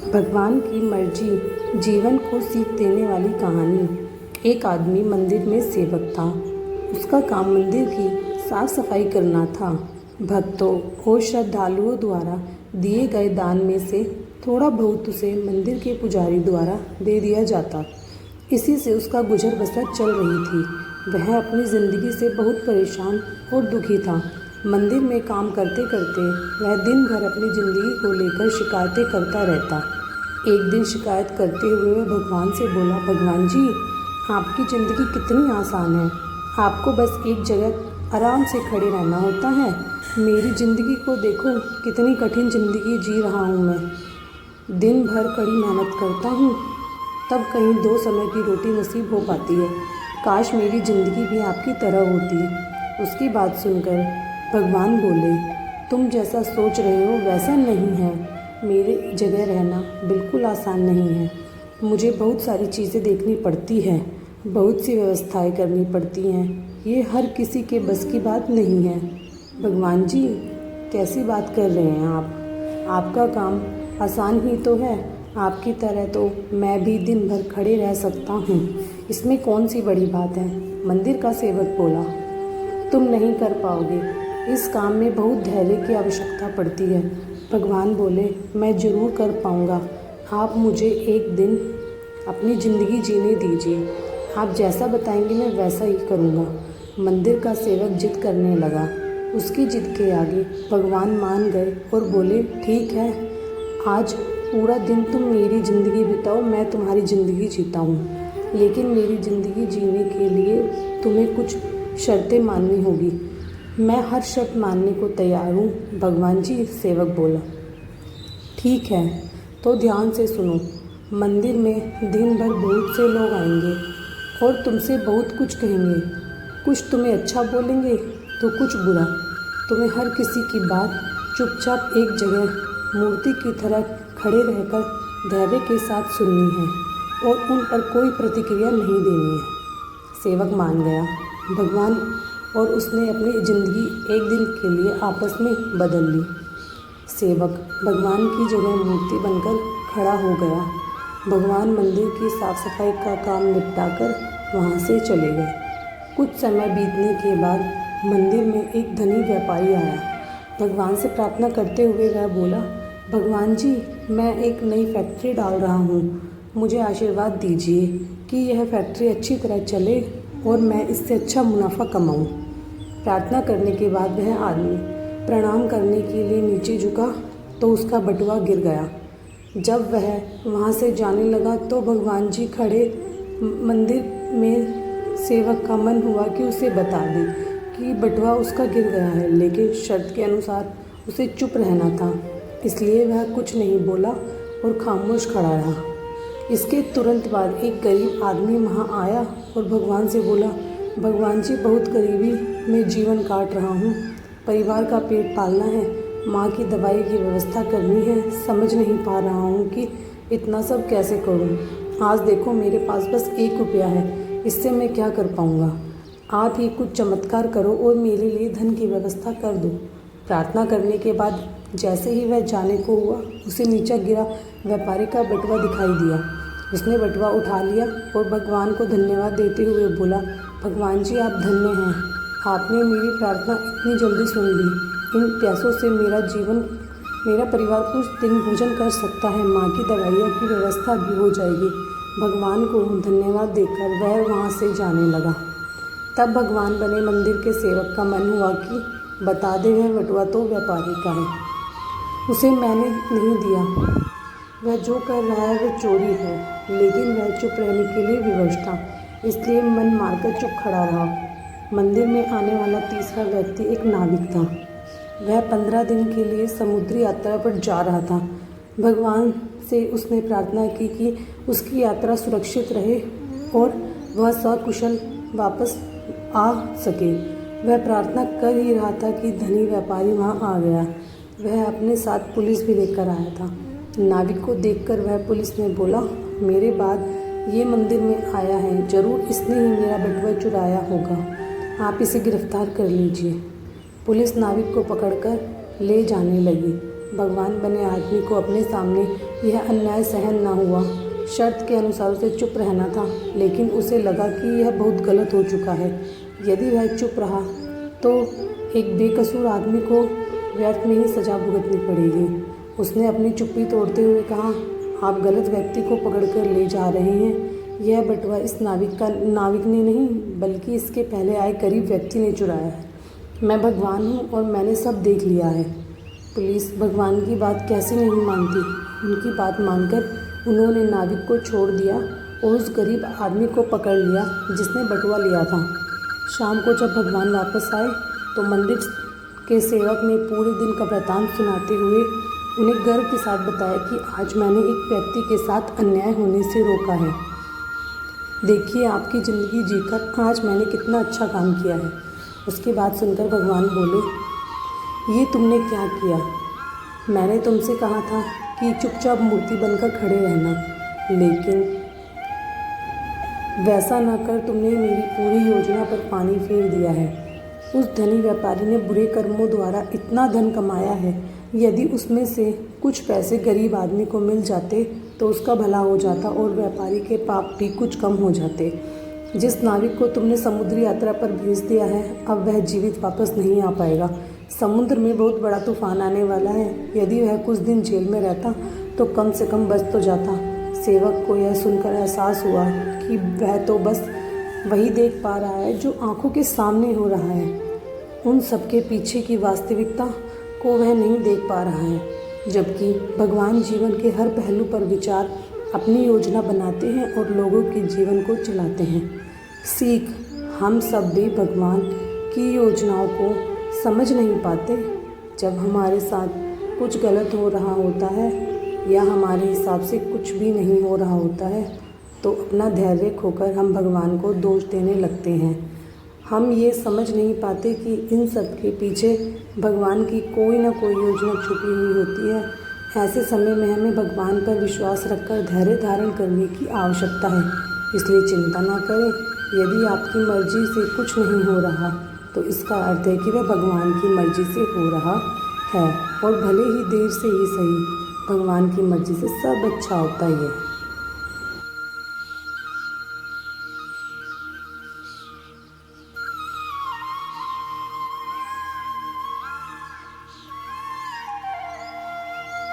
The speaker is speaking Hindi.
भगवान की मर्जी जीवन को सीख देने वाली कहानी। एक आदमी मंदिर में सेवक था। उसका काम मंदिर की साफ सफाई करना था। भक्तों और श्रद्धालुओं द्वारा दिए गए दान में से थोड़ा बहुत उसे मंदिर के पुजारी द्वारा दे दिया जाता। इसी से उसका गुजर बसर चल रही थी। वह अपनी ज़िंदगी से बहुत परेशान और दुखी था। मंदिर में काम करते करते वह दिन भर अपनी ज़िंदगी को लेकर शिकायतें करता रहता। एक दिन शिकायत करते हुए वह भगवान से बोला, भगवान जी, आपकी ज़िंदगी कितनी आसान है। आपको बस एक जगह आराम से खड़े रहना होता है। मेरी ज़िंदगी को देखो, कितनी कठिन ज़िंदगी जी रहा हूँ मैं। दिन भर कड़ी मेहनत करता हूँ, तब कहीं 2 समय की रोटी नसीब हो पाती है। काश मेरी ज़िंदगी भी आपकी तरह होती। उसकी बात सुनकर भगवान बोले, तुम जैसा सोच रहे हो वैसा नहीं है। मेरी जगह रहना बिल्कुल आसान नहीं है। मुझे बहुत सारी चीज़ें देखनी पड़ती है, बहुत सी व्यवस्थाएं करनी पड़ती हैं। ये हर किसी के बस की बात नहीं है। भगवान जी, कैसी बात कर रहे हैं आप? आपका काम आसान ही तो है। आपकी तरह तो मैं भी दिन भर खड़े रह सकता हूँ। इसमें कौन सी बड़ी बात है? मंदिर का सेवक बोला, तुम नहीं कर पाओगे। इस काम में बहुत धैर्य की आवश्यकता पड़ती है। भगवान बोले, मैं ज़रूर कर पाऊँगा। आप मुझे एक दिन अपनी ज़िंदगी जीने दीजिए। आप जैसा बताएंगे मैं वैसा ही करूँगा। मंदिर का सेवक जिद करने लगा। उसकी जिद के आगे भगवान मान गए और बोले, ठीक है, आज पूरा दिन तुम मेरी ज़िंदगी बिताओ, मैं तुम्हारी ज़िंदगी जीता हूँ। लेकिन मेरी ज़िंदगी जीने के लिए तुम्हें कुछ शर्तें माननी होगी। मैं हर शर्त मानने को तैयार हूँ। भगवान जी, सेवक बोला। ठीक है, तो ध्यान से सुनो। मंदिर में दिन भर बहुत से लोग आएंगे और तुमसे बहुत कुछ कहेंगे। कुछ तुम्हें अच्छा बोलेंगे तो कुछ बुरा। तुम्हें हर किसी की बात चुपचाप एक जगह मूर्ति की तरह खड़े रहकर धैर्य के साथ सुननी है और उन पर कोई प्रतिक्रिया नहीं देनी है। सेवक मान गया। भगवान और उसने अपनी ज़िंदगी एक दिन के लिए आपस में बदल ली। सेवक भगवान की जगह मूर्ति बनकर खड़ा हो गया। भगवान मंदिर की साफ सफाई का काम निपटाकर वहाँ से चले गए। कुछ समय बीतने के बाद मंदिर में एक धनी व्यापारी आया। भगवान से प्रार्थना करते हुए वह बोला, भगवान जी, मैं एक नई फैक्ट्री डाल रहा हूँ। मुझे आशीर्वाद दीजिए कि यह फैक्ट्री अच्छी तरह चले और मैं इससे अच्छा मुनाफा कमाऊँ। प्रार्थना करने के बाद वह आदमी प्रणाम करने के लिए नीचे झुका तो उसका बटुआ गिर गया। जब वह वहाँ से जाने लगा तो भगवान जी खड़े मंदिर में सेवक का मन हुआ कि उसे बता दे कि बटुआ उसका गिर गया है, लेकिन शर्त के अनुसार उसे चुप रहना था। इसलिए वह कुछ नहीं बोला और खामोश खड़ा रहा। इसके तुरंत बाद एक गरीब आदमी वहाँ आया और भगवान से बोला, भगवान जी, बहुत गरीबी में जीवन काट रहा हूँ। परिवार का पेट पालना है, माँ की दवाई की व्यवस्था करनी है। समझ नहीं पा रहा हूँ कि इतना सब कैसे करूँ। आज देखो, मेरे पास बस 1 रुपया है, इससे मैं क्या कर पाऊँगा। आप ही कुछ चमत्कार करो और मेरे लिए धन की व्यवस्था कर दो। प्रार्थना करने के बाद जैसे ही वह जाने को हुआ, उसे नीचे गिरा व्यापारी का बटुआ दिखाई दिया। उसने बटुआ उठा लिया और भगवान को धन्यवाद देते हुए बोला, भगवान जी, आप धन्य हैं। आपने मेरी प्रार्थना इतनी जल्दी सुन ली। इन पैसों से मेरा परिवार कुछ दिन भोजन कर सकता है। माँ की दवाइयों की व्यवस्था भी हो जाएगी। भगवान को धन्यवाद देकर वह वहाँ से जाने लगा। तब भगवान बने मंदिर के सेवक का मन हुआ कि बता दे, वह बटुआ तो व्यापारी का है, उसे मैंने नहीं दिया। वह जो कर रहा है वह चोरी है। लेकिन वह चुप रहने के लिए विवश था, इसलिए मन मारकर चुप खड़ा रहा। मंदिर में आने वाला तीसरा व्यक्ति एक नाविक था। वह 15 दिन के लिए समुद्री यात्रा पर जा रहा था। भगवान से उसने प्रार्थना की कि उसकी यात्रा सुरक्षित रहे और वह सकुशल वापस आ सके। वह प्रार्थना कर ही रहा था कि धनी व्यापारी वहाँ आ गया। वह अपने साथ पुलिस भी लेकर आया था। नाविक को देखकर वह पुलिस में बोला, मेरे बाद ये मंदिर में आया है, जरूर इसने ही मेरा बटुआ चुराया होगा। आप इसे गिरफ्तार कर लीजिए। पुलिस नाविक को पकड़कर ले जाने लगी। भगवान बने आदमी को अपने सामने यह अन्याय सहन न हुआ। शर्त के अनुसार उसे चुप रहना था, लेकिन उसे लगा कि यह बहुत गलत हो चुका है। यदि वह चुप रहा तो एक बेकसूर आदमी को व्यर्थ में ही सजा भुगतनी पड़ेगी। उसने अपनी चुप्पी तोड़ते हुए कहा, आप गलत व्यक्ति को पकड़कर ले जा रहे हैं। यह बटुआ इस नाविक ने नहीं, बल्कि इसके पहले आए गरीब व्यक्ति ने चुराया है। मैं भगवान हूँ और मैंने सब देख लिया है। पुलिस भगवान की बात कैसे नहीं मानती। उनकी बात मानकर उन्होंने नाविक को छोड़ दिया और उस गरीब आदमी को पकड़ लिया जिसने बटुआ लिया था। शाम को जब भगवान वापस आए तो मंदिर के सेवक ने पूरे दिन का वृतांत सुनाते हुए उन्हें गर्व के साथ बताया कि आज मैंने एक व्यक्ति के साथ अन्याय होने से रोका है। देखिए, आपकी ज़िंदगी जीकर आज मैंने कितना अच्छा काम किया है। उसकी बात सुनकर भगवान बोले, ये तुमने क्या किया? मैंने तुमसे कहा था कि चुपचाप मूर्ति बनकर खड़े रहना, लेकिन वैसा ना कर तुमने मेरी पूरी योजना पर पानी फेर दिया है। उस धनी व्यापारी ने बुरे कर्मों द्वारा इतना धन कमाया है, यदि उसमें से कुछ पैसे गरीब आदमी को मिल जाते तो उसका भला हो जाता और व्यापारी के पाप भी कुछ कम हो जाते। जिस नाविक को तुमने समुद्री यात्रा पर भेज दिया है, अब वह जीवित वापस नहीं आ पाएगा। समुद्र में बहुत बड़ा तूफान आने वाला है। यदि वह कुछ दिन जेल में रहता तो कम से कम बच तो जाता। सेवक को यह सुनकर एहसास हुआ कि वह तो बस वही देख पा रहा है जो आंखों के सामने हो रहा है। उन सबके पीछे की वास्तविकता को वह नहीं देख पा रहा है, जबकि भगवान जीवन के हर पहलू पर विचार अपनी योजना बनाते हैं और लोगों के जीवन को चलाते हैं। सीख, हम सब भी भगवान की योजनाओं को समझ नहीं पाते। जब हमारे साथ कुछ गलत हो रहा होता है या हमारे हिसाब से कुछ भी नहीं हो रहा होता है तो अपना धैर्य खोकर हम भगवान को दोष देने लगते हैं। हम ये समझ नहीं पाते कि इन सब के पीछे भगवान की कोई ना कोई योजना छुपी हुई होती है। ऐसे समय में हमें भगवान पर विश्वास रखकर धैर्य धारण करने की आवश्यकता है। इसलिए चिंता ना करें। यदि आपकी मर्जी से कुछ नहीं हो रहा तो इसका अर्थ है कि वह भगवान की मर्जी से हो रहा है, और भले ही देर से ही सही, भगवान की मर्जी से सब अच्छा होता ही है।